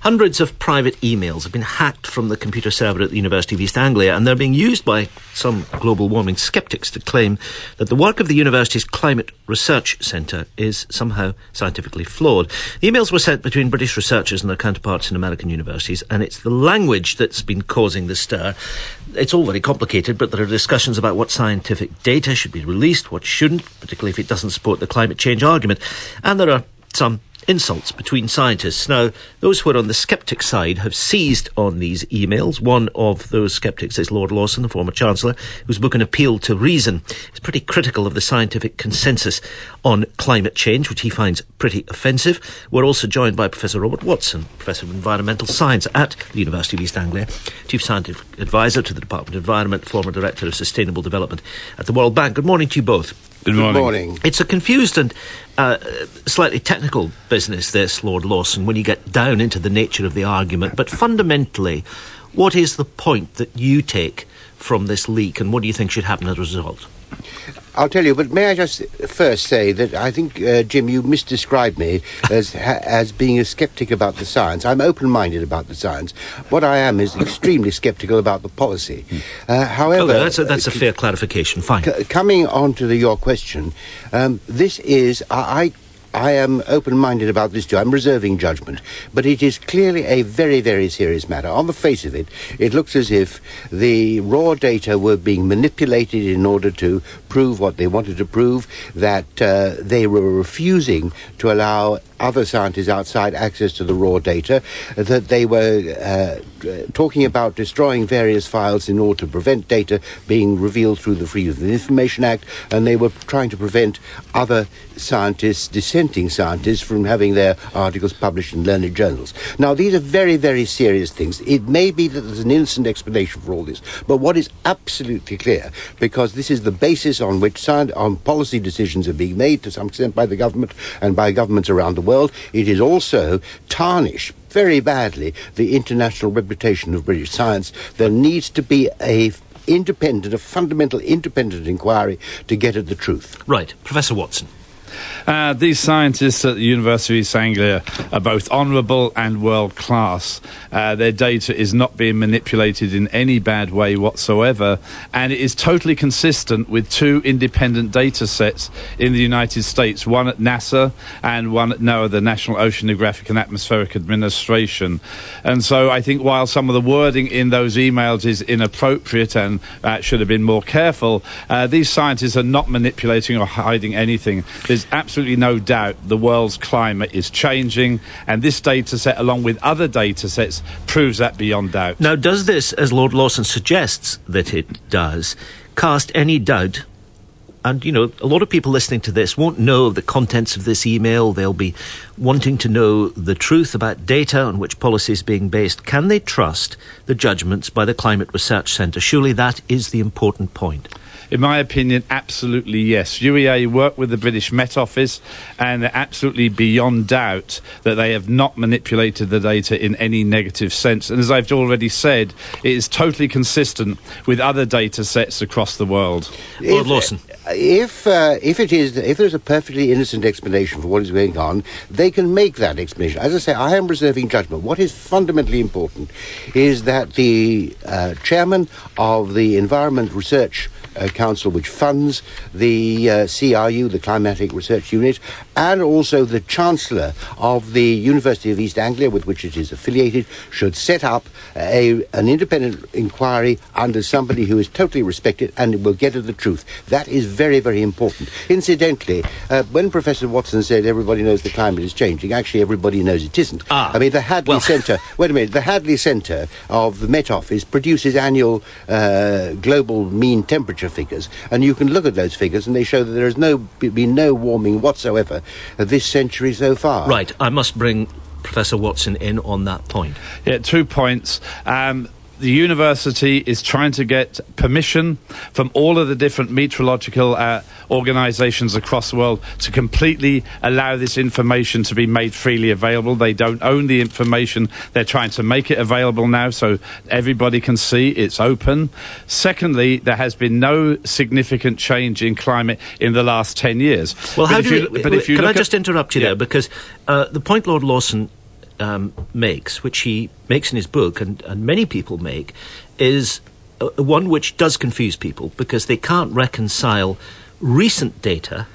Hundreds of private emails have been hacked from the computer server at the University of East Anglia, and they're being used by some global warming sceptics to claim that the work of the university's Climate Research Centre is somehow scientifically flawed. The emails were sent between British researchers and their counterparts in American universities, and it's the language that's been causing the stir. It's all very complicated, but there are discussions about what scientific data should be released, what shouldn't, particularly if it doesn't support the climate change argument. And there are some insults between scientists. Now, those who are on the sceptic side have seized on these emails. One of those sceptics is Lord Lawson, the former Chancellor, whose book An Appeal to Reason is pretty critical of the scientific consensus on climate change, which he finds pretty offensive. We're also joined by Professor Robert Watson, Professor of Environmental Science at the University of East Anglia, Chief Scientific Advisor to the Department of Environment, former Director of Sustainable Development at the World Bank. Good morning to you both. Good morning. It's a confused and slightly technical business, this, Lord Lawson, when you get down into the nature of the argument. But fundamentally, what is the point that you take from this leak, and what do you think should happen as a result? I'll tell you, but may I just first say that I think, Jim, you misdescribed me as being a sceptic about the science. I'm open-minded about the science. What I am is extremely sceptical about the policy. However... that's a fair clarification. Fine. Coming on to your question, this is... I am open-minded about this too. I'm reserving judgment. But it is clearly a very, very serious matter. On the face of it, it looks as if the raw data were being manipulated in order to prove what they wanted to prove, that they were refusing to allow other scientists outside access to the raw data, that they were talking about destroying various files in order to prevent data being revealed through the Freedom of Information Act, and they were trying to prevent other scientists, dissenting scientists, from having their articles published in learned journals. Now, these are very, very serious things. It may be that there's an innocent explanation for all this, but what is absolutely clear, because this is the basis on which on policy decisions are being made to some extent by the government and by governments around the world, it is also tarnished very badly the international reputation of British science. There needs to be a fundamental independent inquiry to get at the truth. Right. Professor Watson. These scientists at the University of East Anglia are both honourable and world-class. Their data is not being manipulated in any bad way whatsoever, and it is totally consistent with two independent data sets in the United States, one at NASA and one at NOAA, the National Oceanographic and Atmospheric Administration. And so I think while some of the wording in those emails is inappropriate and should have been more careful, these scientists are not manipulating or hiding anything. There's absolutely no doubt the world's climate is changing, and this data set, along with other data sets, proves that beyond doubt. Now, does this, as Lord Lawson suggests that it does, cast any doubt? And, you know, a lot of people listening to this won't know the contents of this email. They'll be wanting to know the truth about data on which policy is being based. Can they trust the judgments by the Climate Research Centre? Surely that is the important point. In my opinion, absolutely yes. UEA work with the British Met Office, and they're absolutely beyond doubt that they have not manipulated the data in any negative sense. And as I've already said, it is totally consistent with other data sets across the world. Lord Lawson. If there's a perfectly innocent explanation for what is going on, they can make that explanation. As I say, I am reserving judgment. What is fundamentally important is that the chairman of the Environment Research Council, which funds the CRU, the Climatic Research Unit, and also the Chancellor of the University of East Anglia, with which it is affiliated, should set up an independent inquiry under somebody who is totally respected and will get at the truth. That is very, very important. Incidentally, when Professor Watson said everybody knows the climate is changing, actually everybody knows it isn't. I mean, the Hadley Centre... Wait a minute. The Hadley Centre of the Met Office produces annual global mean temperature figures, and you can look at those figures and they show that there has been no warming whatsoever this century so far. Right, I must bring Professor Watson in on that point. Yeah, 2 points. The university is trying to get permission from all of the different meteorological organisations across the world to completely allow this information to be made freely available. They don't own the information. They're trying to make it available now so everybody can see it's open. Secondly, there has been no significant change in climate in the last 10 years. Well, can I just interrupt you there? Because the point Lord Lawson makes, which he makes in his book, and many people make, is one which does confuse people because they can't reconcile recent data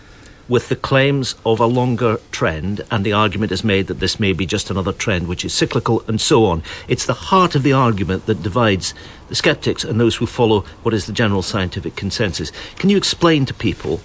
with the claims of a longer trend, and the argument is made that this may be just another trend which is cyclical, and so on. It's the heart of the argument that divides the sceptics and those who follow what is the general scientific consensus. Can you explain to people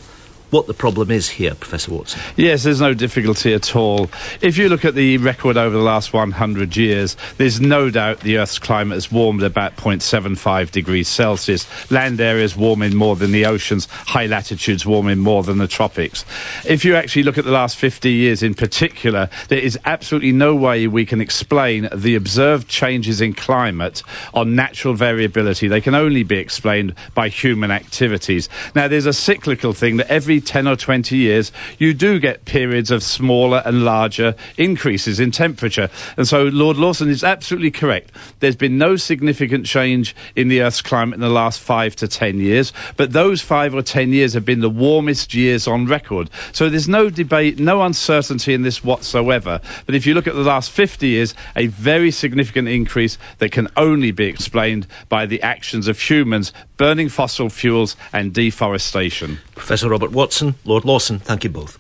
what the problem is here, Professor Watson? Yes, there's no difficulty at all. If you look at the record over the last 100 years, there's no doubt the Earth's climate has warmed about 0.75 degrees Celsius. Land areas warming more than the oceans, high latitudes warming more than the tropics. If you actually look at the last 50 years in particular, there is absolutely no way we can explain the observed changes in climate on natural variability. They can only be explained by human activities. Now, there's a cyclical thing that every 10 or 20 years, you do get periods of smaller and larger increases in temperature. And so Lord Lawson is absolutely correct. There's been no significant change in the Earth's climate in the last 5 to 10 years, but those 5 or 10 years have been the warmest years on record. So there's no debate, no uncertainty in this whatsoever. But if you look at the last 50 years, a very significant increase that can only be explained by the actions of humans, burning fossil fuels and deforestation. Professor Robert Watson, Lord Lawson, thank you both.